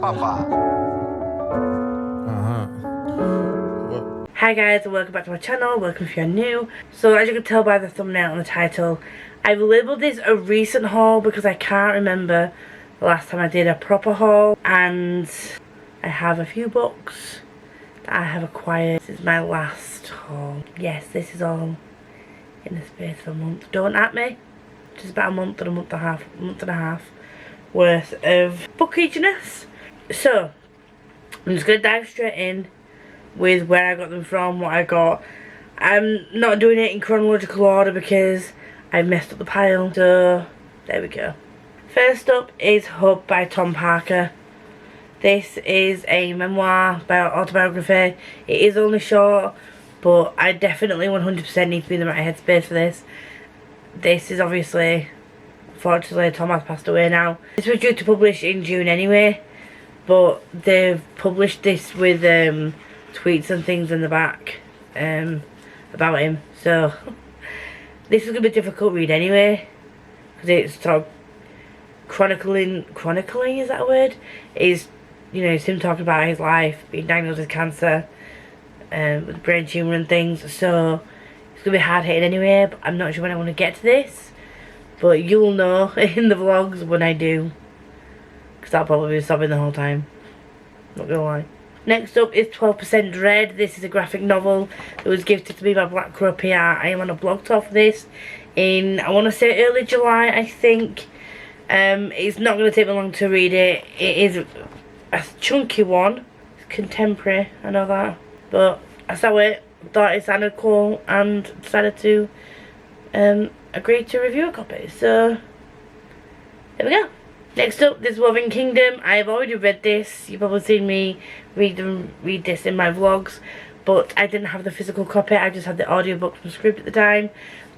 Hi guys, and welcome back to my channel. Welcome if you're new. So as you can tell by the thumbnail and the title, I've labelled this a recent haul because I can't remember the last time I did a proper haul, and I have a few books that I have acquired. This is my last haul. Yes, this is all in the space of a month. Don't at me. Just about a month and a half worth of book readiness. So I'm just going to dive straight in with where I got them from, what I got. I'm not doing it in chronological order because I've messed up the pile. So there we go. First up is Hub by Tom Parker. This is a memoir, autobiography. It is only short, but I definitely 100% need to be in the right headspace for this. This is obviously, unfortunately, Tom has passed away now. This was due to publish in June anyway, but they've published this with tweets and things in the back about him. So this is going to be a difficult read anyway, because it's sort of chronicling, is that a word? Is, you know, it's him talking about his life, being diagnosed with cancer, with brain tumour and things. So it's going to be hard hitting anyway, but I'm not sure when I want to get to this. But you'll know in the vlogs when I do, because I'll probably be sobbing the whole time. Not going to lie. Next up is 12% Dread. This is a graphic novel that was gifted to me by Black Crow PR. I am on a blog tour for this in, I want to say early July, I think. It's not going to take me long to read it. It is a chunky one. It's contemporary, I know that. But I saw it, thought it sounded cool, and decided to agree to review a copy. So there we go. Next up, this Woven Kingdom. I have already read this. You've probably seen me read this in my vlogs, but I didn't have the physical copy. I just had the audiobook from Scribd at the time.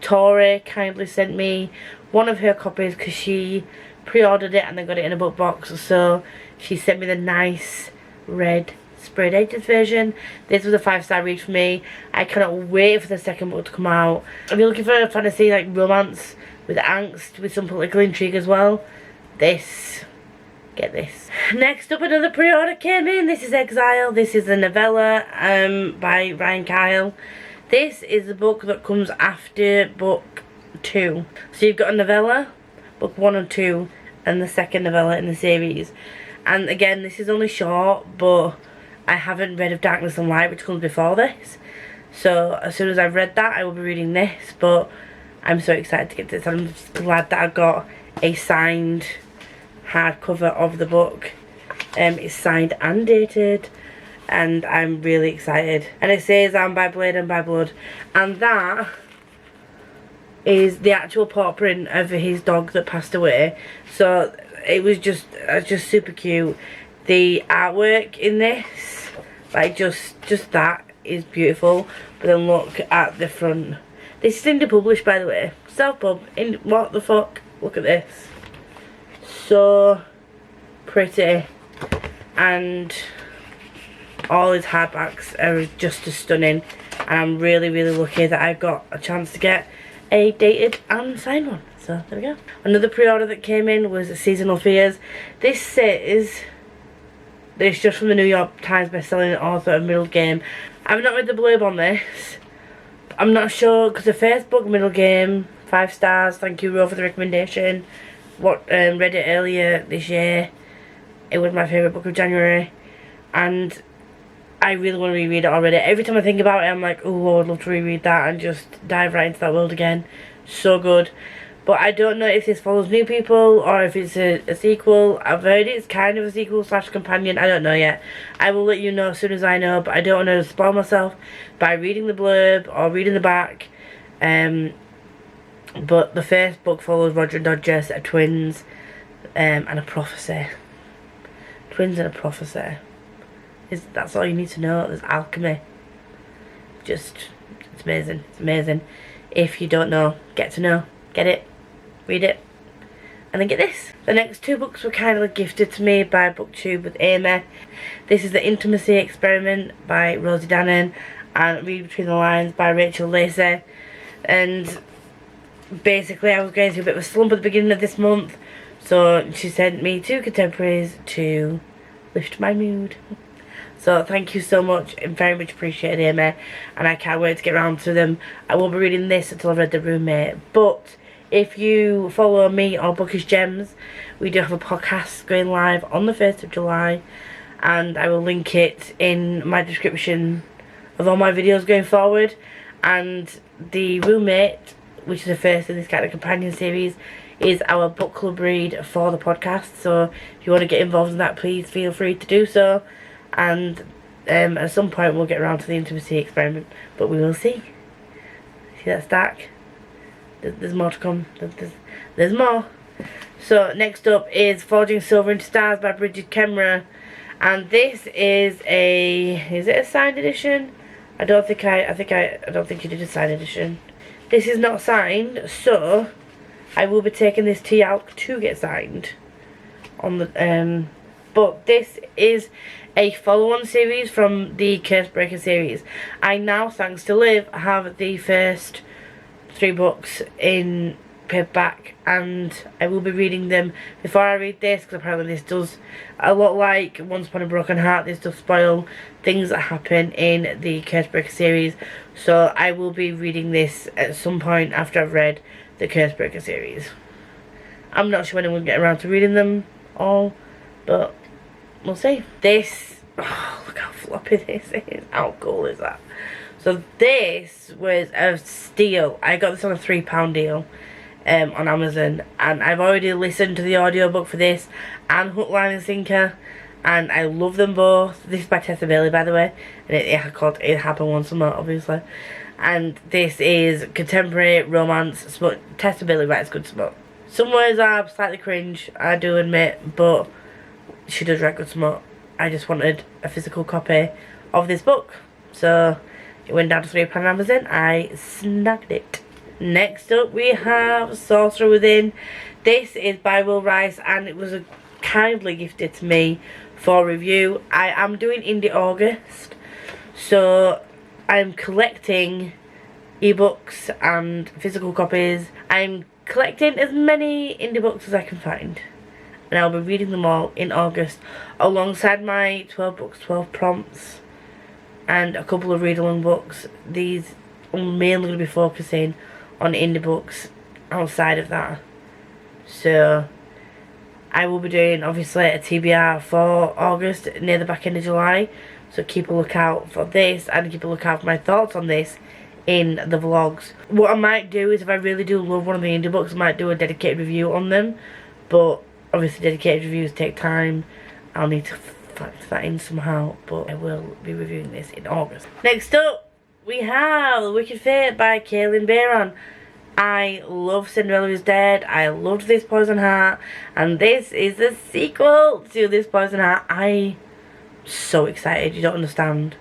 Tori kindly sent me one of her copies because she pre-ordered it and then got it in a book box. So she sent me the nice red sprayed edges version. This was a 5-star read for me. I cannot wait for the second book to come out. If you're looking for a fantasy like romance with angst, with some political intrigue as well, get this. Next up, another pre-order came in. This is Exile. This is a novella by Ryan Kyle. This is the book that comes after book 2. So you've got a novella, book 1 and 2, and the second novella in the series. And again, this is only short, but I haven't read Of Darkness and Light, which comes before this. So as soon as I've read that, I will be reading this. But I'm so excited to get this. I'm just glad that I got a signed hardcover of the book. It's signed and dated, and I'm really excited. And it says I'm by blade and by blood, and that is the actual paw print of his dog that passed away. So it was just super cute. The artwork in this, like just that is beautiful. But then look at the front. This is indie published, by the way. Self-pub. What the fuck? Look at this. So pretty, and all his hardbacks are just as stunning, and I'm really lucky that I got a chance to get a dated and signed one. So there we go. Another pre-order that came in was Seasonal Fears. This says this just from the New York Times best-selling author of Middle Game. I've not read the blurb on this. I'm not sure, because the first book, Middle Game, 5 stars, thank you Ro for the recommendation. Read it earlier this year. It was my favourite book of January, and I really want to reread it already. Every time I think about it, I'm like, oh, I would love to reread that and just dive right into that world again. So good. But I don't know if this follows new people or if it's a sequel. I've heard it's kind of a sequel / companion. I don't know yet. I will let you know as soon as I know, but I don't want to spoil myself by reading the blurb or reading the back. But the first book follows Roger and Dodger, set of twins, and a prophecy. Twins and a prophecy. That's all you need to know. There's alchemy. It's amazing. It's amazing. If you don't know, get to know. Get it. Read it. And then get this. The next 2 books were kindly gifted to me by Booktube with Amy. This is The Intimacy Experiment by Rosie Dannon and Read Between the Lines by Rachel Lacey. And basically I was going through a bit of a slump at the beginning of this month, so she sent me 2 contemporaries to lift my mood. So thank you so much, very much appreciated, Amy, and I can't wait to get around to them. I won't be reading this until I've read The Roommate, but if you follow me or Bookish Gems, we do have a podcast going live on the 1st of July, and I will link it in my description of all my videos going forward. And The Roommate, which is the first in this kind of companion series, is our book club read for the podcast. So if you want to get involved in that, please feel free to do so. And at some point we'll get around to the intimacy experiment, but we will see. See that stack? There's more to come. There's more. So next up is Forging Silver into Stars by Bridget Kemmerer, and this is it a signed edition? I don't think you did a signed edition. This is not signed, so I will be taking this to Yalk to get signed on the but this is a follow-on series from the Cursebreaker series. I now, thanks to Liv, have the first 3 books in paperback, and I will be reading them before I read this, because apparently this does, a lot like Once Upon a Broken Heart, this does spoil things that happen in the Cursebreaker series. So I will be reading this at some point after I've read the Cursebreaker series. I'm not sure when I'm going to get around to reading them all, but we'll see. This, oh, look how floppy this is. How cool is that? So this was a steal. I got this on a £3 deal on Amazon, and I've already listened to the audiobook for this and Hook, Line and Sinker, and I love them both. This is by Tessa Bailey, by the way, and it happened once a month, obviously. And this is contemporary romance smut. Tessa Bailey writes good smut. Some words are slightly cringe, I do admit, but she does write good smut. I just wanted a physical copy of this book, so it went down to £3 on Amazon. I snagged it. Next up we have Sorcerer Within. This is by Will Rice, and it was kindly gifted to me for review. I am doing Indie August, so I'm collecting ebooks and physical copies. I'm collecting as many indie books as I can find, and I'll be reading them all in August alongside my 12 books, 12 prompts, and a couple of read-along books. These I'm mainly going to be focusing on indie books outside of that. So I will be doing obviously a TBR for August near the back end of July, so keep a lookout for this, and keep a lookout for my thoughts on this in the vlogs. What I might do is, if I really do love one of the indie books, I might do a dedicated review on them, but obviously dedicated reviews take time. I'll need to factor that in somehow, but I will be reviewing this in August. Next up we have The Wicked Fate by Kaylin Bayron. I love Cinderella is Dead. I loved This Poison Heart, and this is the sequel to This Poison Heart. I'm so excited, you don't understand.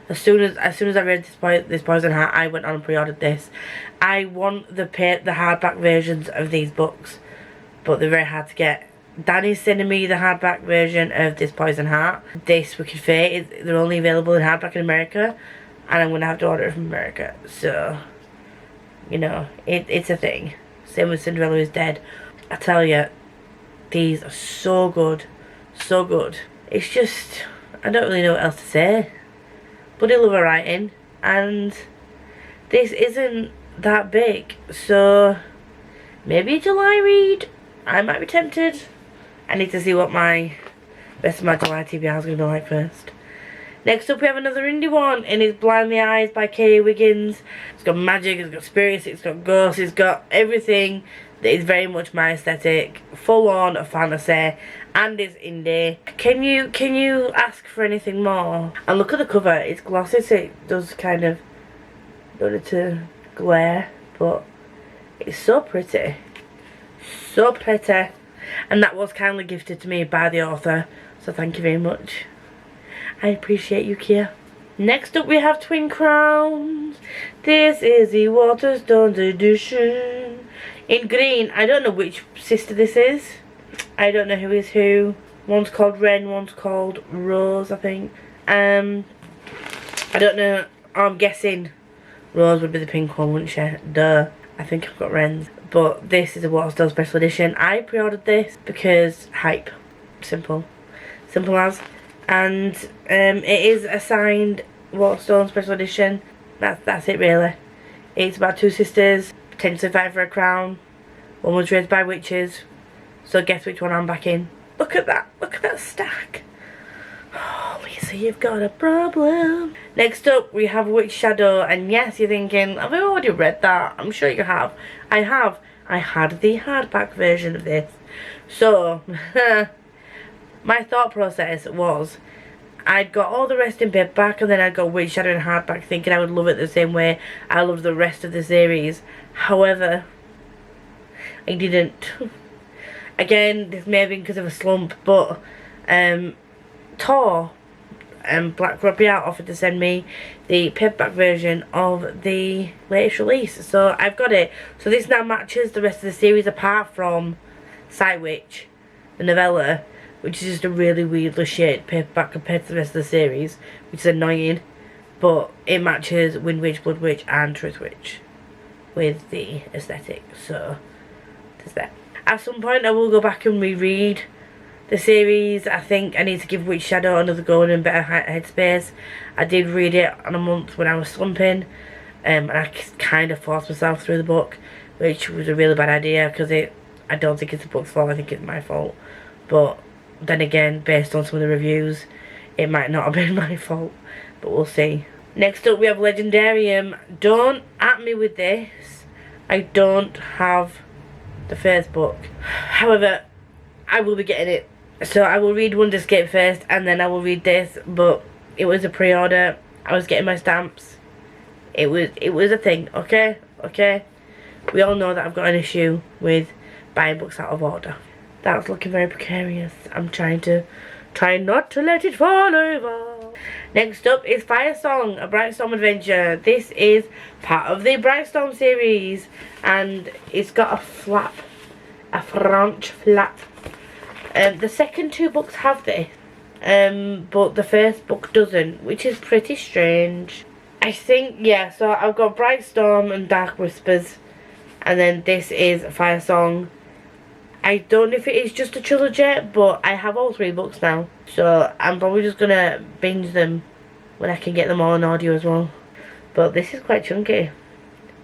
As soon as I read this Poison Heart, I went on and pre-ordered this. I want the hardback versions of these books, but they're very hard to get. Danny's sending me the hardback version of This Poison Heart. This Wicked Fate, they're only available in hardback in America, and I'm going to have to order it from America. So, you know, it's a thing. Same with Cinderella is Dead. I tell you, these are so good. So good. It's just, I don't really know what else to say. But I love her writing, and this isn't that big, so maybe a July read. I might be tempted. I need to see what my rest of my July TBR is going to be like first. Next up we have another indie one, and it's Blind the Eyes by Kay Wiggins. It's got magic, it's got spirits, it's got ghosts, it's got everything that is very much my aesthetic. Full on fantasy, and it's indie. Can you ask for anything more? And look at the cover, it's glossy, so it does kind of, don't need to glare, but it's so pretty. So pretty. And that was kindly gifted to me by the author, so thank you very much. I appreciate you, Kia. Next up we have Twin Crowns. This is the Waterstones edition. In green, I don't know which sister this is. I don't know who is who. One's called Ren, one's called Rose, I think. I don't know. I'm guessing Rose would be the pink one, wouldn't she? Duh. I think I've got Ren's. But this is a Waterstone special edition. I pre-ordered this because hype. Simple. Simple as. and it is a signed Waterstone special edition. That's it really. It's about two sisters potentially fighting for a crown. One was raised by witches, so guess which one I'm back in. Look at that stack. Oh, Lisa, you've got a problem. Next up, we have Witch Shadow, and yes, you're thinking, have I already read that? I'm sure you have. I have. I had the hardback version of this. So, my thought process was, I'd got all the rest in paperback, and then I'd got Witch Shadow in hardback, thinking I would love it the same way I loved the rest of the series. However, I didn't. Again, this may have been because of a slump, but Tor and Black Ruby Art offered to send me the paperback version of the latest release, so I've got it. So this now matches the rest of the series, apart from Sight Witch, the novella, which is just a really weirdly shaped paperback compared to the rest of the series, which is annoying, but it matches Wind Witch, Blood Witch and Truth Witch with the aesthetic, so there's that. At some point I will go back and reread the series. I think I need to give Witch Shadow another go in a better headspace. I did read it on a month when I was slumping, and I kind of forced myself through the book, which was a really bad idea, because I don't think it's the book's fault, I think it's my fault. But then again, based on some of the reviews, it might not have been my fault, but we'll see. Next up we have Legendarium. Don't at me with this. I don't have the first book. However, I will be getting it. So I will read Wonder Escape first, and then I will read this, but it was a pre-order. I was getting my stamps. It was a thing, okay? Okay? We all know that I've got an issue with buying books out of order. That's looking very precarious. I'm trying not to let it fall over. Next up is Firesong, a Brightstorm adventure. This is part of the Brightstorm series, and it's got a flap, a French flap. The second two books have this, but the first book doesn't, which is pretty strange. I think, yeah, so I've got Brightstorm and Dark Whispers, and then this is Firesong. I don't know if it is just a trilogy, but I have all three books now, so I'm probably just gonna binge them when I can get them all in audio as well. But this is quite chunky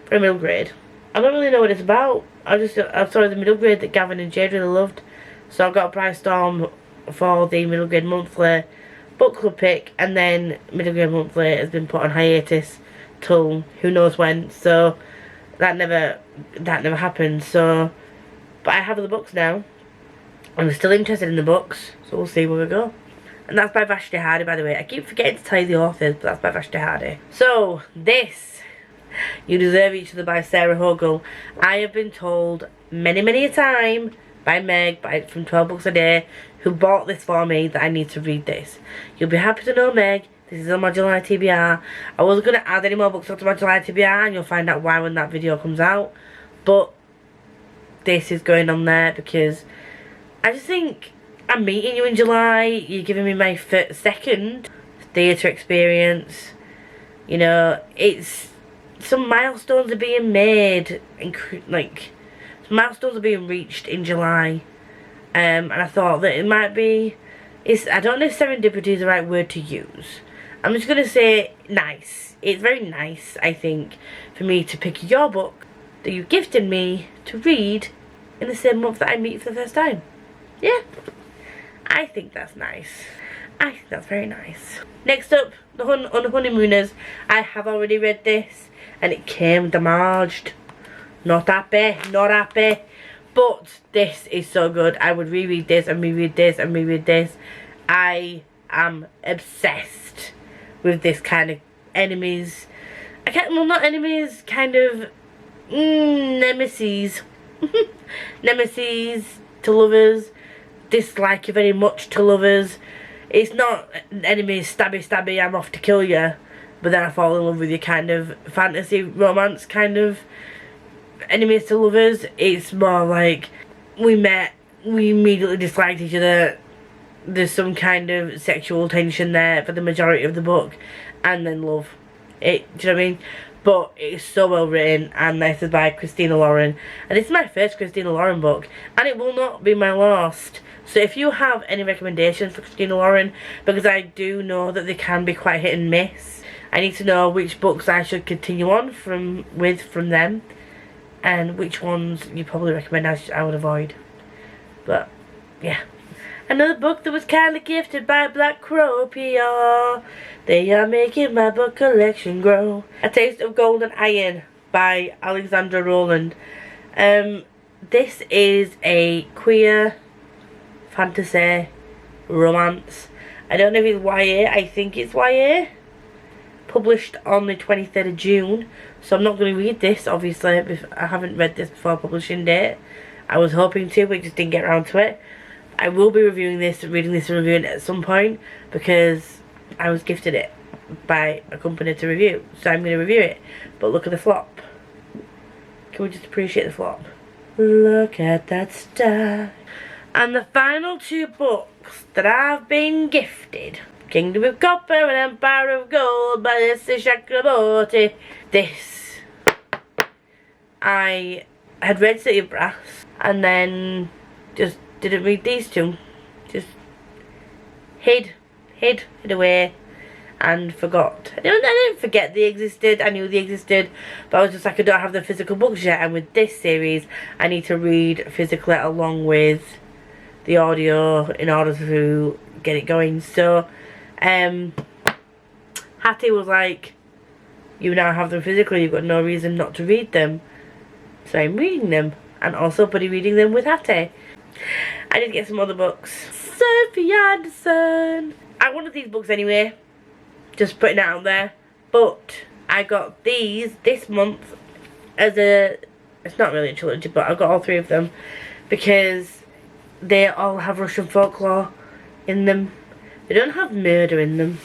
for a middle grade. I don't really know what it's about. I saw the middle grade that Gavin and Jade really loved, so I've got a Brightstorm for the middle grade monthly book club pick, and then middle grade monthly has been put on hiatus till who knows when, so that never happened. So, but I have the books now. I'm still interested in the books, so we'll see where we go. And that's by Vashti Hardy, by the way. I keep forgetting to tell you the authors, but that's by Vashti Hardy. So, this, You Deserve Each Other by Sarah Hogle. I have been told many a time by Meg, from 12 Books a Day, who bought this for me, that I need to read this. You'll be happy to know, Meg, this is on my July TBR. I wasn't going to add any more books onto my July TBR, and you'll find out why when that video comes out. But this is going on there because I just think I'm meeting you in July. You're giving me my second theatre experience. You know, it's some milestones are being made, like some milestones are being reached in July, and I thought that it might be. I don't know if serendipity is the right word to use. I'm just gonna say nice. It's very nice, I think, for me to pick your book that you gifted me to read in the same month that I meet for the first time. Yeah, I think that's nice. I think that's very nice. Next up, on Honeymooners. I have already read this, and it came damaged. Not happy, not happy. But this is so good. I would reread this and reread this and reread this. I am obsessed with this kind of enemies. Well, not enemies, kind of nemesis. Nemesis to lovers. Dislike you very much to lovers. It's not enemies, stabby, I'm off to kill you, but then I fall in love with you kind of fantasy romance kind of enemies to lovers. It's more like we met, we immediately disliked each other, there's some kind of sexual tension there for the majority of the book, and then love. Do you know what I mean? but it's so well written, and this is by Christina Lauren, and this is my first Christina Lauren book, and it will not be my last. So if you have any recommendations for Christina Lauren, because I do know that they can be quite hit and miss, I need to know which books I should continue on from them, and which ones you probably recommend I would avoid. But yeah, another book that was kindly gifted by Black Crow PR. They are making my book collection grow. A Taste of Gold and Iron by Alexandra Rowland. This is a queer fantasy romance. I don't know if it's YA. I think it's YA. Published on the 23rd of June. So I'm not going to read this, obviously. I haven't read this before publishing date. I was hoping to, but just didn't get around to it. I will be reviewing this, reading this and reviewing it at some point, because I was gifted it by a company to review. So I'm going to review it. But look at the flop. Can we just appreciate the flop? Look at that star. And the final two books that I've been gifted. Kingdom of Copper and Empire of Gold by Lisa Chakraborty. This. I had read City of Brass and then just didn't read these two. Just hid away and forgot. I didn't forget they existed. I knew they existed, but I was just like, I don't have the physical books yet, and with this series I need to read physically along with the audio in order to get it going. So Hattie was like, you now have them physically, you've got no reason not to read them. So I'm reading them, and also buddy reading them with Hattie. I did get some other books. Sophie Anderson. I wanted these books anyway, just putting it out there, but I got these this month as a, it's not really a trilogy, but I got all three of them because they all have Russian folklore in them. They don't have murder in them,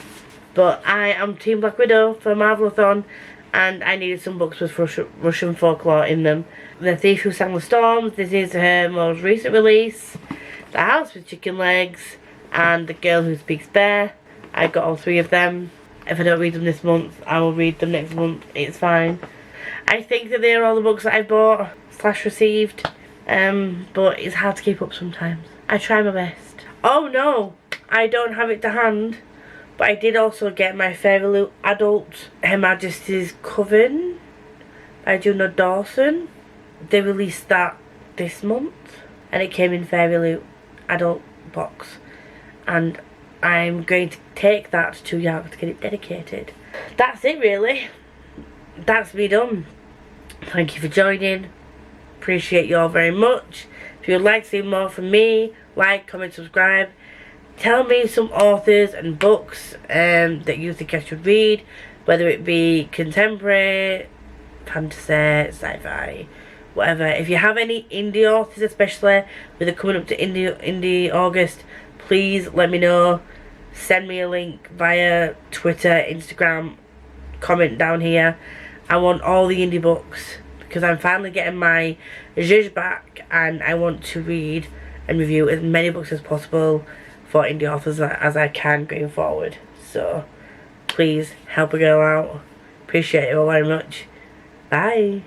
but I am Team Black Widow for Marvelathon, and I needed some books with Russian folklore in them. The Thief Who Sang the Storms, this is her most recent release. The House with Chicken Legs, and The Girl Who Speaks Bear. I got all three of them. If I don't read them this month, I will read them next month. It's fine. I think that they are all the books that I bought / received, but it's hard to keep up sometimes. I try my best. Oh no, I don't have it to hand, but I did also get my Fairy Adult Her Majesty's Coven by Juno Dawson. They released that this month, and it came in Fairy Adult box, and I'm going to take that to York to get it dedicated. That's it really. That's me done. Thank you for joining. Appreciate you all very much. If you would like to see more from me, like, comment, subscribe. Tell me some authors and books that you think I should read, whether it be contemporary, fantasy, sci-fi, whatever. If you have any indie authors, especially with it coming up to indie August, please let me know. Send me a link via Twitter, Instagram, comment down here. I want all the indie books because I'm finally getting my zhuzh back, and I want to read and review as many books as possible for indie authors as I can going forward. So please help a girl out. Appreciate it all very much. Bye.